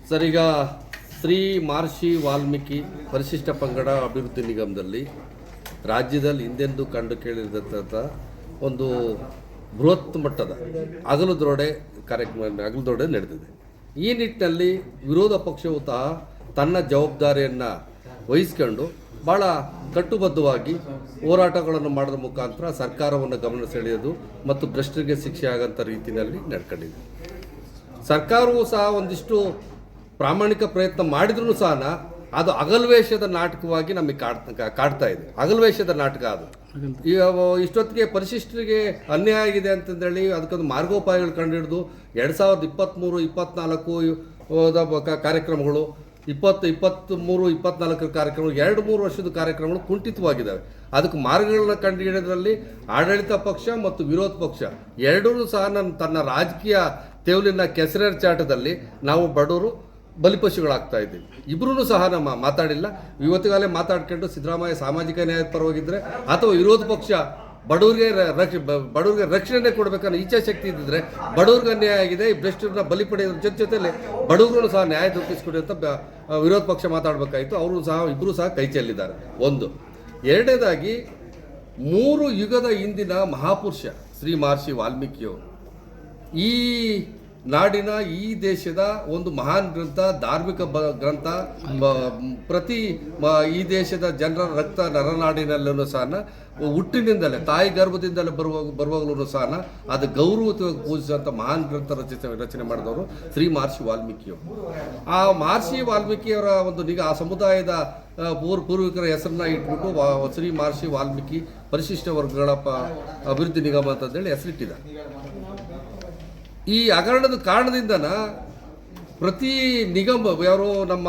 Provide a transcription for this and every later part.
Sir, ಈಗ ಶ್ರೀ ಮಹರ್ಷಿ ವಾಲ್ಮೀಕಿ ಪರಿಶಿಷ್ಟ ಪಂಗಡ ಅಭಿವೃದ್ಧಿ ನಿಗಮದಲ್ಲಿ ರಾಜ್ಯದಲ್ಲಿ ಹಿಂದೆಂದೂ ಕಂಡು ಕೇಳಿರದಂಥ ಒಂದು ಬೃಹತ್ ಮಟ್ಟದ ಅಗಲದೊಡೆ ಕಾರ್ಯಕ್ರಮ ನಡೆದಿದೆ. ಈ ನಿಟ್ಟಿನಲ್ಲಿ ವಿರೋಧ ಪಕ್ಷವು ಸಹ ತನ್ನ ಜವಾಬ್ದಾರಿಯನ್ನು ವಹಿಸ್ಕೊಂಡು ಭಾಳ ಕಟ್ಟುಬದ್ಧವಾಗಿ ಹೋರಾಟಗಳನ್ನು ಮಾಡೋದ್ರ ಮುಖಾಂತರ ಸರ್ಕಾರವನ್ನು ಗಮನ ಸೆಳೆಯೋದು ಮತ್ತು ಭ್ರಷ್ಟರಿಗೆ ಶಿಕ್ಷೆ ಆಗೋಂಥ ರೀತಿಯಲ್ಲಿ ನಡ್ಕೊಂಡಿದೆ. ಸರ್ಕಾರವೂ ಸಹ ಒಂದಿಷ್ಟು ಪ್ರಾಮಾಣಿಕ ಪ್ರಯತ್ನ ಮಾಡಿದ್ರೂ ಸಹ ಅದು ಹಗಲ್ವೇಷದ ನಾಟಕವಾಗಿ ನಮಗೆ ಕಾಡ್ತಾ ಇದೆ. ಹಗಲ್ವೇಷದ ನಾಟಕ ಅದು. ಈಗ ಇಷ್ಟೊತ್ತಿಗೆ ಪರಿಶಿಷ್ಟರಿಗೆ ಅನ್ಯಾಯ ಆಗಿದೆ ಅಂತಂದೇಳಿ ಅದಕ್ಕೊಂದು ಮಾರ್ಗೋಪಾಯಗಳು ಕಂಡುಹಿಡಿದು 2023-24 ಕಾರ್ಯಕ್ರಮಗಳು, 23-24 ಕಾರ್ಯಕ್ರಮಗಳು, 2-3 ವರ್ಷದ ಕಾರ್ಯಕ್ರಮಗಳು ಕುಂಠಿತವಾಗಿದ್ದಾವೆ. ಅದಕ್ಕೆ ಮಾರ್ಗಗಳನ್ನ ಕಂಡುಹಿಡಿಯೋದ್ರಲ್ಲಿ ಆಡಳಿತ ಪಕ್ಷ ಮತ್ತು ವಿರೋಧ ಪಕ್ಷ ಎರಡೂ ಸಹ ತನ್ನ ರಾಜಕೀಯ ತೆವಲಿನ ಕೆಸರೆರಚಾಟದಲ್ಲಿ ನಾವು ಬಡವರು ಬಲಿಪಶುಗಳಾಗ್ತಾ ಇದ್ದೀವಿ. ಇಬ್ಬರೂ ಸಹ ನಮ್ಮ ಮಾತಾಡಿಲ್ಲ. ಇವತ್ತಿಗಾಲೇ ಮಾತಾಡ್ಕೊಂಡು ಸಿದ್ದರಾಮಯ್ಯ ಸಾಮಾಜಿಕ ನ್ಯಾಯದ ಪರವಾಗಿದ್ದರೆ ಅಥವಾ ವಿರೋಧ ಪಕ್ಷ ಬಡವರಿಗೆ ರಕ್ಷಣೆ ಕೊಡಬೇಕನ್ನೋ ಇಚ್ಛಾಶಕ್ತಿ ಇದ್ದಿದ್ರೆ ಬಡವ್ರಿಗೆ ಅನ್ಯಾಯ ಆಗಿದೆ, ಈ ಭ್ರಷ್ಟರನ್ನ ಬಲಿ ಪಡೆಯೋದ್ರ ಜೊತೆಯಲ್ಲಿ ಬಡವರಿಗೂ ಸಹ ನ್ಯಾಯ ದೊರಕಿಸ್ಕೊಡಿ ಅಂತ ವಿರೋಧ ಪಕ್ಷ ಮಾತಾಡಬೇಕಾಯಿತು. ಅವರು ಸಹ ಇಬ್ಬರೂ ಸಹ ಕೈ ಚೆಲ್ಲಿದ್ದಾರೆ. ಒಂದು. ಎರಡನೇದಾಗಿ 3 ಯುಗದ ಹಿಂದಿನ ಮಹಾಪುರುಷ ಶ್ರೀ ಮಹರ್ಷಿ ವಾಲ್ಮೀಕಿಯವರು ಈ ನಾಡಿನ ಈ ದೇಶದ ಒಂದು ಮಹಾನ್ ಗ್ರಂಥ, ಧಾರ್ಮಿಕ ಗ್ರಂಥ. ಪ್ರತಿ ಈ ದೇಶದ ಜನರ ರಕ್ತ ನರನಾಡಿನಲ್ಲೂ ಸಹ ಹುಟ್ಟಿನಿಂದಲೇ ತಾಯಿ ಗರ್ಭದಿಂದಲೇ ಬರುವಾಗಲೂ ಸಹ ಅದು ಗೌರವವಾಗಿ ಪೂಜಿಸುವಂಥ ಮಹಾನ್ ಗ್ರಂಥ ರಚನೆ ಮಾಡಿದವರು ಶ್ರೀ ಮಹರ್ಷಿ ವಾಲ್ಮೀಕಿಯವರು. ಆ ಮಹರ್ಷಿ ವಾಲ್ಮೀಕಿಯವರ ಒಂದು ಆ ಸಮುದಾಯದ ಪೂರ್ವಿಕರ ಹೆಸರನ್ನ ಇಟ್ಬಿಟ್ಟು ಶ್ರೀ ಮಹರ್ಷಿ ವಾಲ್ಮೀಕಿ ಪರಿಶಿಷ್ಟ ವರ್ಗಗಳ ಅಭಿವೃದ್ಧಿ ನಿಗಮ ಅಂತಂದೇಳಿ ಹೆಸರಿಟ್ಟಿದ್ದಾರೆ. ಈ ಹಗರಣದ ಕಾರಣದಿಂದನ ಪ್ರತಿ ನಿಗಮ ಯಾರು ನಮ್ಮ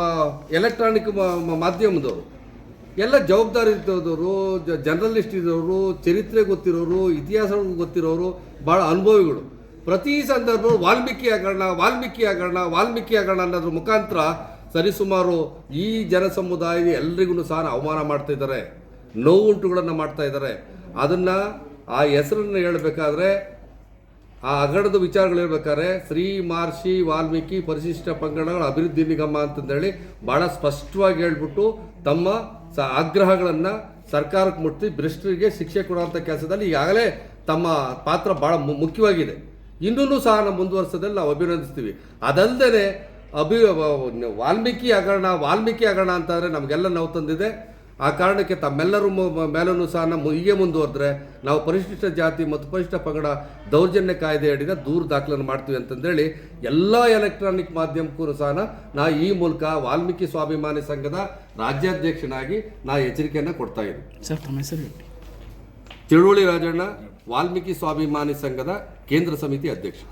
ಎಲೆಕ್ಟ್ರಾನಿಕ್ ಮಾಧ್ಯಮದವರು ಎಲ್ಲ ಜವಾಬ್ದಾರಿ ಇದ್ದವರು, ಜರ್ನಲಿಸ್ಟ್ ಇರೋರು, ಚರಿತ್ರೆ ಗೊತ್ತಿರೋರು, ಇತಿಹಾಸ ಗೊತ್ತಿರೋರು, ಭಾಳ ಅನುಭವಿಗಳು ಪ್ರತಿ ಸಂದರ್ಭ ವಾಲ್ಮೀಕಿ ಹಗರಣ ಅನ್ನೋದ್ರ ಮುಖಾಂತರ ಸರಿಸುಮಾರು ಈ ಜನಸಮುದಾಯ ಎಲ್ರಿಗೂ ಸಹ ಅವಮಾನ ಮಾಡ್ತಾ ಇದ್ದಾರೆ, ನೋವುಂಟುಗಳನ್ನು ಮಾಡ್ತಾ ಇದ್ದಾರೆ. ಅದನ್ನು ಆ ಹೆಸರನ್ನು ಹೇಳಬೇಕಾದ್ರೆ, ಆ ಹಗರಣದ ವಿಚಾರಗಳು ಹೇಳ್ಬೇಕಾದ್ರೆ ಶ್ರೀ ಮಹರ್ಷಿ ವಾಲ್ಮೀಕಿ ಪರಿಶಿಷ್ಟ ಪಂಗಡಗಳ ಅಭಿವೃದ್ಧಿ ನಿಗಮ ಅಂತಂದೇಳಿ ಭಾಳ ಸ್ಪಷ್ಟವಾಗಿ ಹೇಳ್ಬಿಟ್ಟು ತಮ್ಮ ಆಗ್ರಹಗಳನ್ನು ಸರ್ಕಾರಕ್ಕೆ ಮುಟ್ಟಿ ಭ್ರಷ್ಟರಿಗೆ ಶಿಕ್ಷೆ ಕೊಡುವಂಥ ಕೆಲಸದಲ್ಲಿ ಈಗಾಗಲೇ ತಮ್ಮ ಪಾತ್ರ ಭಾಳ ಮುಖ್ಯವಾಗಿದೆ. ಇನ್ನೂ ಸಹ ನಾವು ಮುಂದುವರಿಸೋದಲ್ಲಿ ನಾವು ಅಭಿನಂದಿಸ್ತೀವಿ. ಅದಲ್ಲದೆ ವಾಲ್ಮೀಕಿ ಹಗರಣ ಅಂತಂದರೆ ನಮಗೆಲ್ಲ ನೋವು ತಂದಿದೆ. ಆ ಕಾರಣಕ್ಕೆ ತಮ್ಮೆಲ್ಲರೂ ಮೇಲೂ ಸಹ ಹೀಗೆ ಮುಂದುವರೆದ್ರೆ ನಾವು ಪರಿಶಿಷ್ಟ ಜಾತಿ ಮತ್ತು ಪರಿಶಿಷ್ಟ ಪಂಗಡ ದೌರ್ಜನ್ಯ ಕಾಯ್ದೆ ಅಡಿನ ದೂರು ದಾಖಲನ್ನು ಮಾಡ್ತೀವಿ ಅಂತಂದೇಳಿ ಎಲ್ಲ ಎಲೆಕ್ಟ್ರಾನಿಕ್ ಮಾಧ್ಯಮಕ್ಕೂ ಸಹ ನಾವು ಈ ಮೂಲಕ ವಾಲ್ಮೀಕಿ ಸ್ವಾಭಿಮಾನಿ ಸಂಘದ ರಾಜ್ಯಾಧ್ಯಕ್ಷನಾಗಿ ನಾವು ಎಚ್ಚರಿಕೆಯನ್ನು ಕೊಡ್ತಾ ಇದ್ದೀವಿ. ತಿಳುವಳಿ ರಾಜಣ್ಣ, ವಾಲ್ಮೀಕಿ ಸ್ವಾಭಿಮಾನಿ ಸಂಘದ ಕೇಂದ್ರ ಸಮಿತಿ ಅಧ್ಯಕ್ಷ.